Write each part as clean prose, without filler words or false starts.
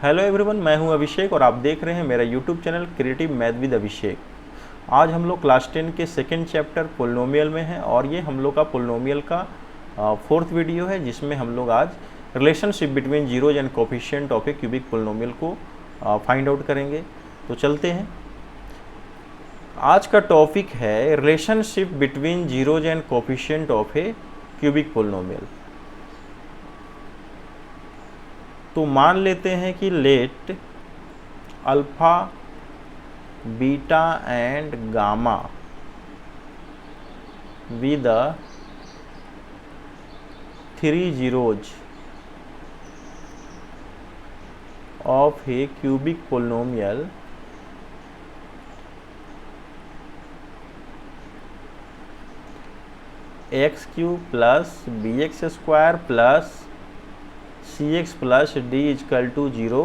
Hello everyone, मैं हूं अभिषेक और आप देख रहे हैं मेरा YouTube channel creative math with Abhishek. आज हम लोग क्लास 10 के सेकेंड चैप्टर पोलिनोमियल में हैं और ये हम लोग का पोलिनोमियल का फोर्थ वीडियो है, जिसमें हम लोग आज relationship between zeros and coefficient of a cubic polynomial को फाइंड आउट करेंगे। तो चलते हैं। आज का टॉपिक है relationship between zeros and coefficient of a cubic polynomial. तो मान लेते हैं कि let alpha beta and gamma be the three zeros of a cubic polynomial X cube plus B x square plus C x plus D is equal to 0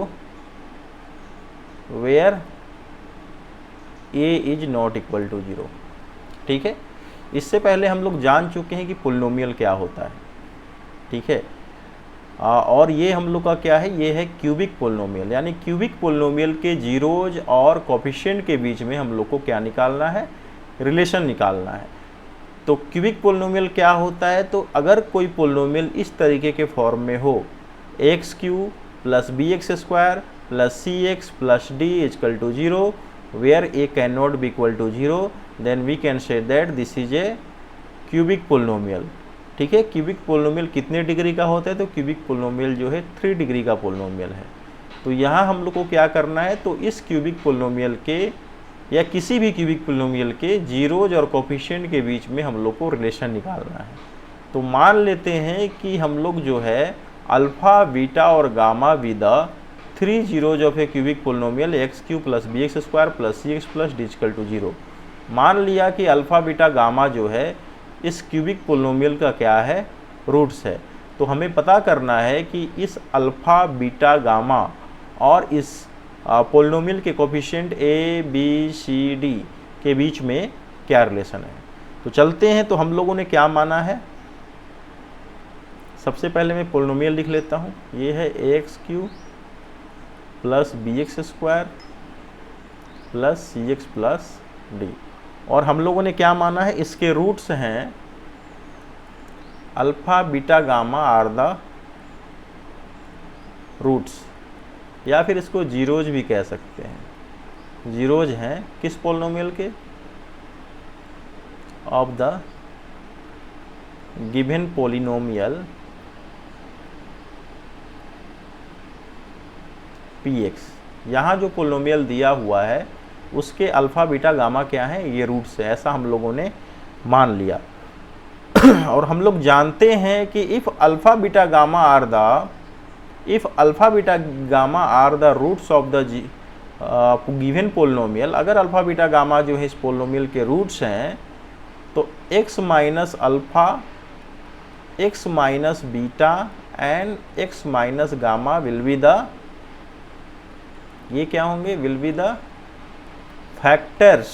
where A is not equal to 0। ठीक है, इससे पहले हम लोग जान चुके हैं कि पोलिनोमियल क्या होता है। ठीक है, और ये हम लोग का क्या है, ये है क्यूबिक पोलिनोमियल। यानी क्यूबिक पोलिनोमियल के जीरोज और कोफिशिएंट के बीच में हम लोग को क्या निकालना है, रिलेशन निकालना है। तो क्यूबिक पोलिनोमियल क्या होता है, तो अगर कोई पोलिनोमियल इस तरीके के फॉर्म में हो, X cube plus B x square plus C x plus D is equal to 0 where A can not be equal to 0, then we can say that this is a cubic polynomial. ठीक है, cubic polynomial कितने degree का होता है, तो cubic polynomial जो है 3 degree का पोलिनोमियल है। तो यहाँ हम लोग को क्या करना है, तो इस क्यूबिक पोलिनोमियल के या किसी भी क्यूबिक पोलिनोमियल के जीरोज और कोफिशिएंट के बीच में हम लोग को रिलेशन निकालना है। तो मान लेते हैं कि हम लोग जो है अल्फा बीटा और gamma be the three zeros of a cubic polynomial X cube plus B x square plus C x plus D equal to 0। मान लिया कि अल्फा बीटा गामा जो है इस क्यूबिक पोलिनोमियल का क्या है, रूट्स है। तो हमें पता करना है कि इस अल्फा बीटा गामा और इस पोलिनोमियल के coefficient A B C D के बीच में क्या रिलेशन है। तो चलते हैं। तो हम लोगों ने क्या माना है, सबसे पहले मैं पोलिनोमियल लिख लेता हूँ। ये है x cube plus B x square plus सी एक्स प्लस डी, और हम लोगों ने क्या माना है, इसके रूट्स हैं alpha beta gamma are the roots, या फिर इसको जीरोज भी कह सकते हैं। जीरोज हैं किस पोलिनोमियल के, of the given polynomial px। यहाँ जो पोलिनोमियल दिया हुआ है उसके अल्फा बीटा गामा क्या है, ये रूट्स है, ऐसा हम लोगों ने मान लिया। और हम लोग जानते हैं कि if alpha beta gamma are the roots of the given polynomial, अगर अल्फा बीटा गामा जो है इस पोलिनोमियल के रूट्स हैं, तो x minus alpha x minus beta and x minus gamma will be the, ये क्या होंगे, will be the factors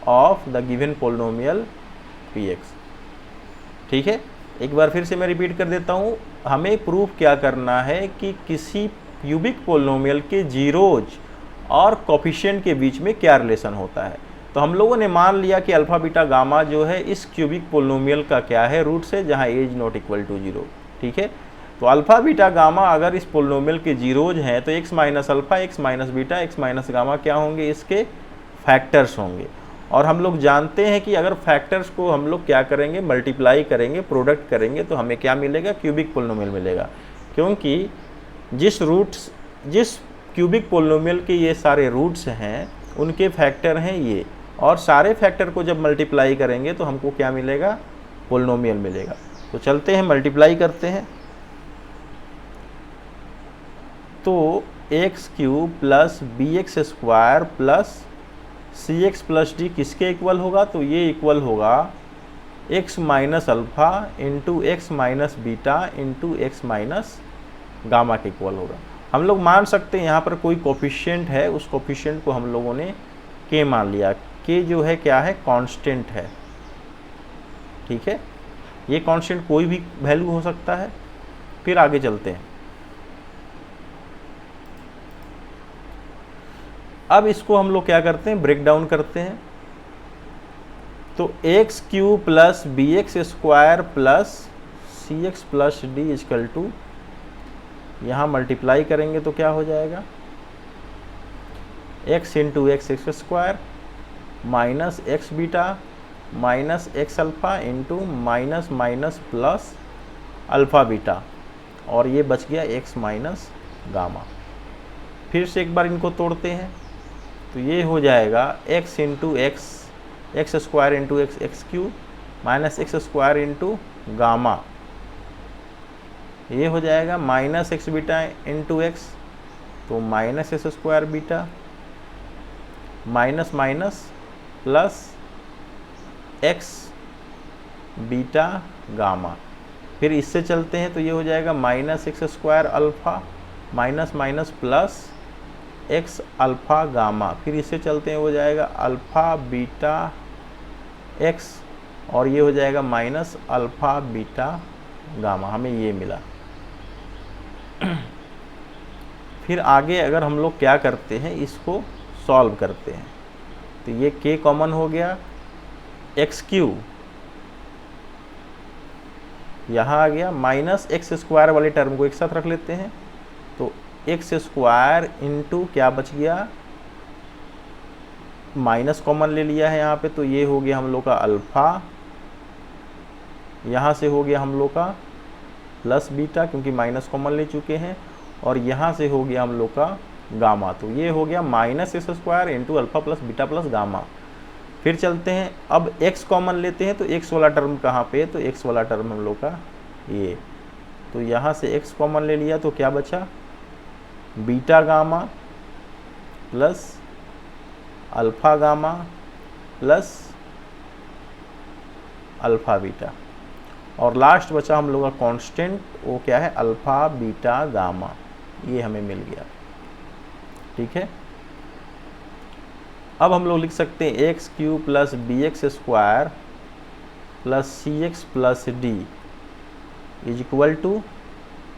of the given polynomial px। ठीक है, एक बार फिर से मैं रिपीट कर देता हूँ। हमें प्रूफ क्या करना है कि किसी क्यूबिक पोलिनोमियल के जीरोज और कोफिशिएंट के बीच में क्या रिलेशन होता है। तो हम लोगों ने मान लिया कि अल्फा बीटा गामा जो है इस क्यूबिक पोलिनोमियल का क्या है, रूट्स है, जहाँ A is not equal to 0। ठीक है, तो अल्फा बीटा गामा अगर इस पोलिनोमियल के जीरोज हैं, तो x minus alpha x minus beta x minus gamma क्या होंगे, इसके फैक्टर्स होंगे। और हम लोग जानते हैं कि अगर फैक्टर्स को हम लोग क्या करेंगे, मल्टीप्लाई करेंगे, प्रोडक्ट करेंगे, तो हमें क्या मिलेगा, क्यूबिक पोलिनोमियल मिलेगा। क्योंकि जिस क्यूबिक पोलिनोमियल के ये सारे रूट्स हैं उनके फैक्टर हैं ये, और सारे फैक्टर को जब मल्टीप्लाई करेंगे तो हमको क्या मिलेगा, पोलिनोमियल मिलेगा। तो चलते हैं, मल्टीप्लाई करते हैं। तो x cube plus B x square plus सी एक्स प्लस डी किसके इक्वल होगा, तो ये इक्वल होगा x minus alpha into x minus beta into x minus gamma के इक्वल होगा। हम लोग मान सकते हैं यहाँ पर कोई कोफिशिएंट है, उस कोफिशिएंट को हम लोगों ने के मान लिया। के जो है क्या है, कांस्टेंट है। ठीक है, ये कांस्टेंट कोई भी वैल्यू हो सकता है। फिर आगे चलते हैं। अब इसको हम लोग क्या करते हैं, ब्रेक डाउन करते हैं। तो X cube plus B x square plus C x plus D is equal to, यहाँ मल्टीप्लाई करेंगे तो क्या हो जाएगा, x into x x square minus x beta minus X alpha into minus minus plus alpha beta, और ये बच गया एक्स माइनस गामा। फिर से एक बार इनको तोड़ते हैं तो ये हो जाएगा x into x x square into x x q minus x square into gamma, ये हो जाएगा minus x beta into x, तो minus x square beta minus minus plus x beta gamma. फिर इससे चलते हैं तो ये हो जाएगा minus x square alpha minus minus plus x alpha gamma. फिर इससे चलते हैं हो जाएगा अल्फ़ा बीटा एक्स, और ये हो जाएगा माइनस अल्फ़ा बीटा गामा, हमें ये मिला। फिर आगे अगर हम लोग क्या करते हैं, इसको सॉल्व करते हैं, तो ये k कॉमन हो गया, एक्स क्यू यहाँ आ गया, माइनस एक्स स्क्वायर वाले टर्म को एक साथ रख लेते हैं, तो एक्स स्क्वायर इंटू क्या बच गया, माइनस कॉमन ले लिया है यहाँ पे, तो ये हो गया हम लोग का अल्फ़ा, यहाँ से हो गया हम लोग का प्लस बीटा क्योंकि माइनस कॉमन ले चुके हैं, और यहाँ से हो गया हम लोग का गामा, तो ये हो गया minus x square into alpha plus beta plus gamma. फिर चलते हैं, अब x कॉमन लेते हैं, तो x वाला टर्म कहाँ पे है, तो x वाला टर्म हम लोग का ये, तो यहाँ से x कॉमन ले लिया तो क्या बचा, beta gamma plus alpha gamma plus alpha beta, और लास्ट बचा हम लोग का कांस्टेंट, वो क्या है, अल्फ़ा बीटा गामा, ये हमें मिल गया। ठीक है, अब हम लोग लिख सकते हैं X cube plus B x square plus C x plus D is equal to,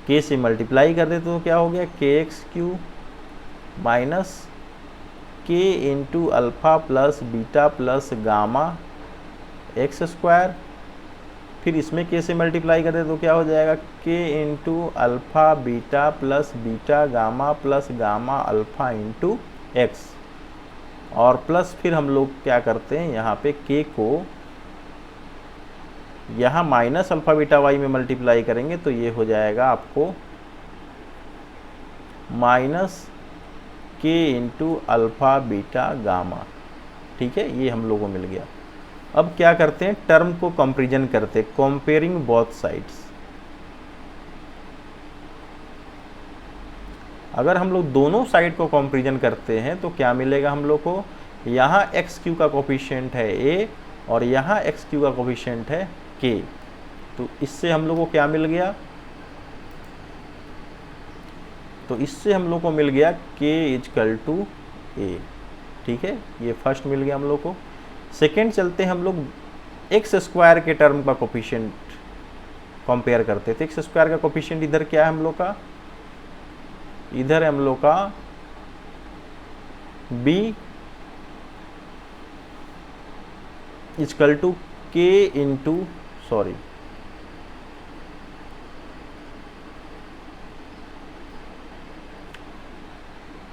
K से मल्टीप्लाई कर देते तो क्या हो गया, के x q minus K into alpha plus beta plus gamma x square. फिर इसमें के से मल्टीप्लाई कर देते तो क्या हो जाएगा, के into alpha beta plus beta gamma plus gamma alpha into x, और प्लस फिर हम लोग क्या करते हैं, यहाँ पे k को यहाँ माइनस अल्फ़ा बीटा वाई में मल्टीप्लाई करेंगे तो ये हो जाएगा आपको minus k into alpha beta gamma. ठीक है, ये हम लोगों को मिल गया। अब क्या करते हैं, टर्म को कंपैरिजन करते हैं, कंपेयरिंग बोथ साइड्स। अगर हम लोग दोनों साइड को कंपैरिजन करते हैं तो क्या मिलेगा हम लोग को, यहाँ एक्स क्यू का कोफिशिएंट है a और यहाँ एक्स क्यू का कोफिशिएंट है k, तो इससे हम लोग को क्या मिल गया, तो इससे हम लोग को मिल गया k इजकल टू a। ठीक है, ये फर्स्ट मिल गया हम लोग को। सेकेंड चलते हैं हम लोग एक्स स्क्वायर के टर्म का कोफिशिएंट कंपेयर करते थे। एक्स स्क्वायर का कोफिशिएंट इधर क्या है हम लोग का, इधर है हम लोग का b equal to k into, sorry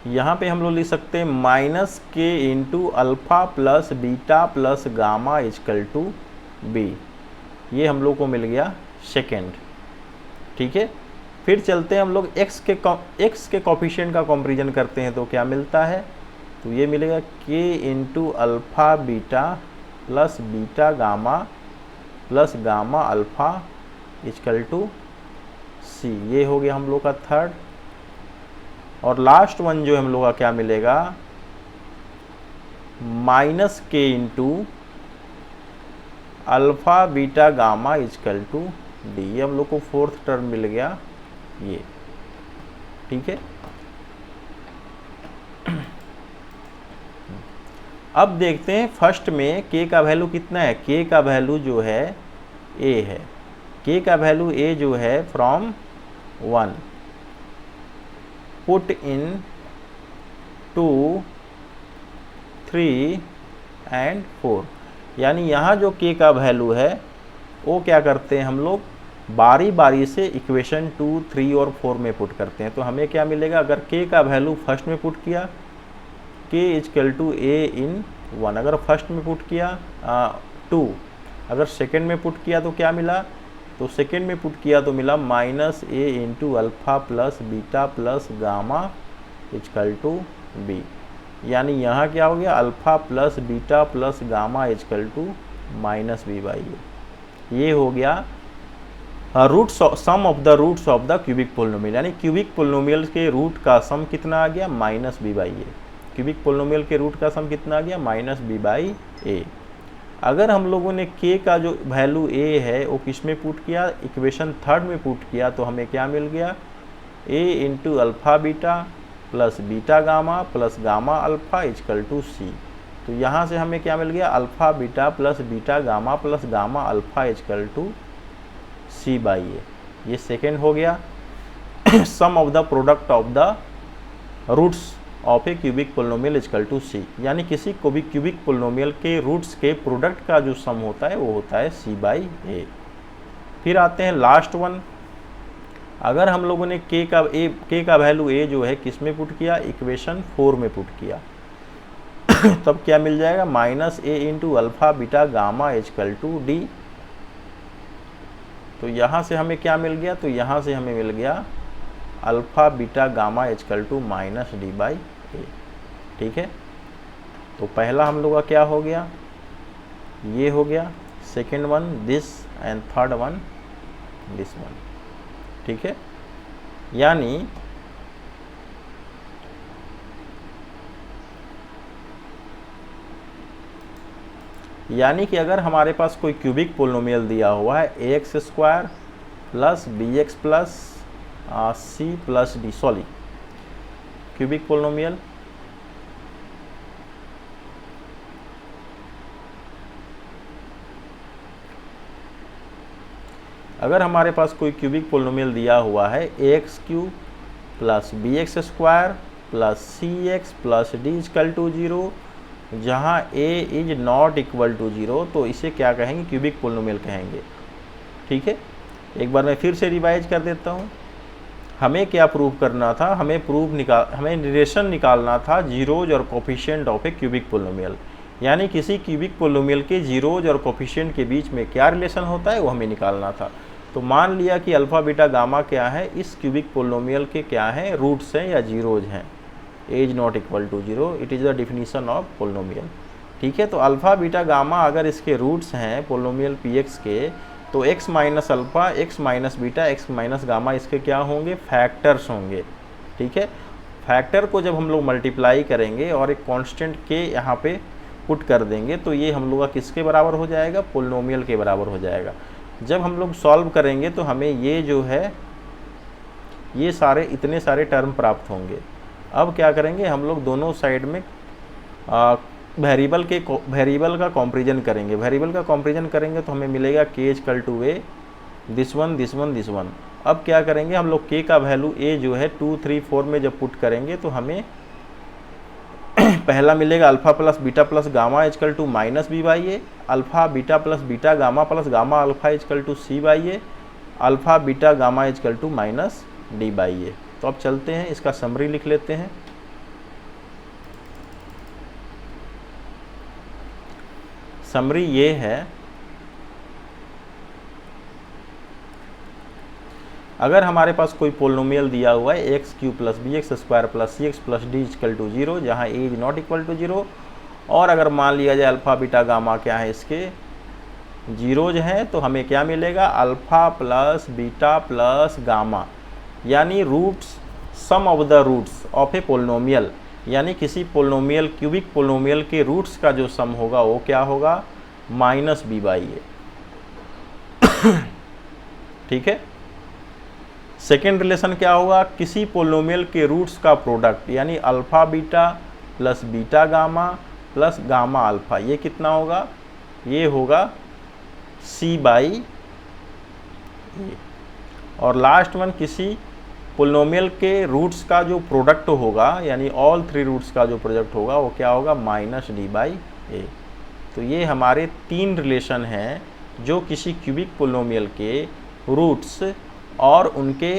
यहाँ पे हम लोग लिख सकते हैं minus K into alpha plus beta plus gamma is equal to B, ये हम लोग को मिल गया सेकेंड। ठीक है, फिर चलते हैं हम लोग x के कोफिशिएंट का कंपैरिजन करते हैं तो क्या मिलता है, तो ये मिलेगा k into alpha beta plus beta gamma plus gamma alpha equal to c, ये हो गया हम लोग का थर्ड। और लास्ट वन जो हम लोग का क्या मिलेगा, minus K into alpha beta gamma is equal to D, ये हम लोग को फोर्थ टर्म मिल गया ये। ठीक है, अब देखते हैं फर्स्ट में k का वैल्यू कितना है, k का वैल्यू जो है a है, k का वैल्यू a जो है from 1 put in two 3 and 4। यानी यहाँ जो k का वैल्यू है वो क्या करते हैं हम लोग बारी बारी से इक्वेशन 2, 3 और 4 में पुट करते हैं। तो हमें क्या मिलेगा, अगर k का वैल्यू फर्स्ट में पुट किया k इजकल टू ए इन 1, अगर फर्स्ट में पुट किया 2, अगर सेकेंड में पुट किया तो क्या मिला, तो सेकेंड में पुट किया तो मिला minus A into alpha plus beta plus gamma is equal to b. यानी यहाँ क्या हो गया, alpha plus beta plus gamma is equal to minus b by a. ये हो गया sum of the roots of the cubic polynomial. यानी क्यूबिक पोलिनोमियल के रूट का सम कितना आ गया, minus b by a. Cubic polynomial के रूट का सम कितना आ गया, माइनस बी बाई ए। अगर हम लोगों ने k का जो वैल्यू a है वो किस में पुट किया, इक्वेशन थर्ड में पुट किया, तो हमें क्या मिल गया, a into alpha beta plus beta gamma plus gamma alpha equal to c. तो यहाँ से हमें क्या मिल गया, alpha beta plus beta gamma plus gamma alpha equal to c by a. ये सेकेंड हो गया sum of the product of the roots of a cubic polynomial equal to c. यानी किसी को भी क्यूबिक पोलिनोमियल के रूट्स के product का जो सम होता है वो होता है सी बाई ए। फिर आते हैं लास्ट वन। अगर हम लोगों ने k का वैल्यू a जो है किस में पुट किया, इक्वेशन 4 में पुट किया तब क्या मिल जाएगा, minus A into alpha beta gamma is equal to D. तो यहाँ से हमें क्या मिल गया, तो यहाँ से हमें मिल गया alpha beta gamma is equal to minus d by a. ठीक है, तो पहला हम लोग का क्या हो गया, ये हो गया, second one this and third one this one. ठीक है, यानी कि अगर हमारे पास कोई क्यूबिक पोलिनोमियल दिया हुआ है ax square plus bx plus C plus D, sorry cubic polynomial, अगर हमारे पास कोई क्यूबिक पोलिनोमियल दिया हुआ है ax cube plus bx square plus C x plus D is equal to 0, जहाँ a is not equal to 0, तो इसे क्या कहेंगे, क्यूबिक पोलिनोमियल कहेंगे। ठीक है, एक बार मैं फिर से रिवाइज कर देता हूँ। हमें क्या प्रूव करना था, हमें रिलेशन निकालना था जीरोज और coefficient of a cubic polynomial. यानी किसी क्यूबिक पोलिनोमियल के जीरोज और कोफिशिएंट के बीच में क्या रिलेशन होता है वो हमें निकालना था। तो मान लिया कि अल्फ़ा बीटा गामा क्या है, इस क्यूबिक पोलिनोमियल के क्या हैं, रूट्स हैं या जीरोज हैं। A is not equal to 0, it is the definition of polynomial. ठीक है, तो अल्फ़ा बीटा गामा अगर इसके रूट्स हैं पोलिनोमियल पी एक्स के, तो x minus alpha, x minus beta, x minus gamma इसके क्या होंगे, फैक्टर्स होंगे। ठीक है, फैक्टर को जब हम लोग मल्टीप्लाई करेंगे और एक कांस्टेंट k यहाँ पे पुट कर देंगे, तो ये हम लोग का किसके बराबर हो जाएगा, पोलिनोमियल के बराबर हो जाएगा। जब हम लोग सॉल्व करेंगे तो हमें ये जो है, ये इतने सारे टर्म प्राप्त होंगे। अब क्या करेंगे, हम लोग दोनों साइड में वेरिएबल का कंपैरिजन करेंगे। वेरिएबल का कंपैरिजन करेंगे तो हमें मिलेगा k is equal to A, this one this one this one. अब क्या करेंगे, हम लोग k का वैल्यू a जो है 2, 3, 4 में जब पुट करेंगे तो हमें पहला मिलेगा alpha plus beta plus gamma is equal to minus b by a, alpha beta plus beta gamma plus gamma alpha equal to c by a, alpha beta gamma is equal to minus d by a. तो अब चलते हैं, इसका summary लिख लेते हैं। Summary ये है, अगर हमारे पास कोई पोलिनोमियल दिया हुआ है x cube plus B x square plus C x plus D is equal to 0, जहाँ A is not equal to 0, और अगर मान लिया जाए अल्फ़ा बीटा गामा क्या है, इसके जीरोज हैं, तो हमें क्या मिलेगा, alpha plus beta plus gamma, यानी roots, sum of the roots of a polynomial. यानी किसी पोलिनोमियल, क्यूबिक पोलिनोमियल के रूट्स का जो सम होगा वो क्या होगा, माइनस बी बाई ए। ठीक है, सेकेंड रिलेशन क्या होगा, किसी पोलिनोमियल के रूट्स का प्रोडक्ट, यानी alpha beta plus beta gamma plus gamma alpha, ये कितना होगा, ये होगा सी बाई ए। और लास्ट वन, किसी पोलिनोमियल के रूट्स का जो प्रोडक्ट होगा, यानी ऑल 3 रूट्स का जो प्रोडक्ट होगा वो क्या होगा, -d/a। तो ये हमारे 3 रिलेशन हैं जो किसी क्यूबिक पोलिनोमियल के रूट्स और उनके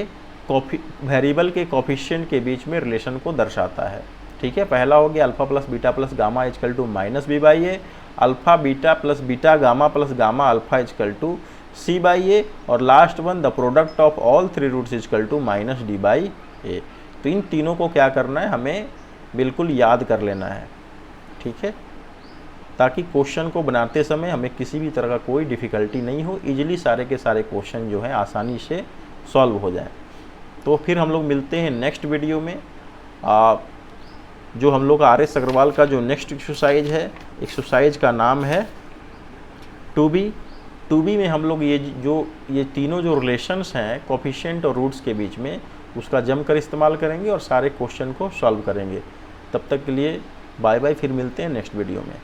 वेरिएबल के कोफिशिएंट के बीच में रिलेशन को दर्शाता है। ठीक है, पहला हो गया alpha plus beta plus gamma is equal to -b/a, alpha beta plus beta gamma plus gamma alpha is equal to c/a, और last one the product of all 3 roots is equal to -d/a। तो इन तीनों को क्या करना है, हमें बिल्कुल याद कर लेना है। ठीक है, ताकि क्वेश्चन को बनाते समय हमें किसी भी तरह का कोई डिफ़िकल्टी नहीं हो, इजीली सारे के सारे क्वेश्चन जो हैं आसानी से सॉल्व हो जाएं। तो फिर हम लोग मिलते हैं नेक्स्ट वीडियो में। जो हम लोग का RS अग्रवाल का जो नेक्स्ट एक्सरसाइज है, एक्सरसाइज का नाम है 2b में हम लोग ये तीनों जो रिलेशंस हैं कोफिशिएंट और रूट्स के बीच में, उसका जमकर इस्तेमाल करेंगे और सारे क्वेश्चन को सॉल्व करेंगे। तब तक के लिए बाय बाय, फिर मिलते हैं नेक्स्ट वीडियो में।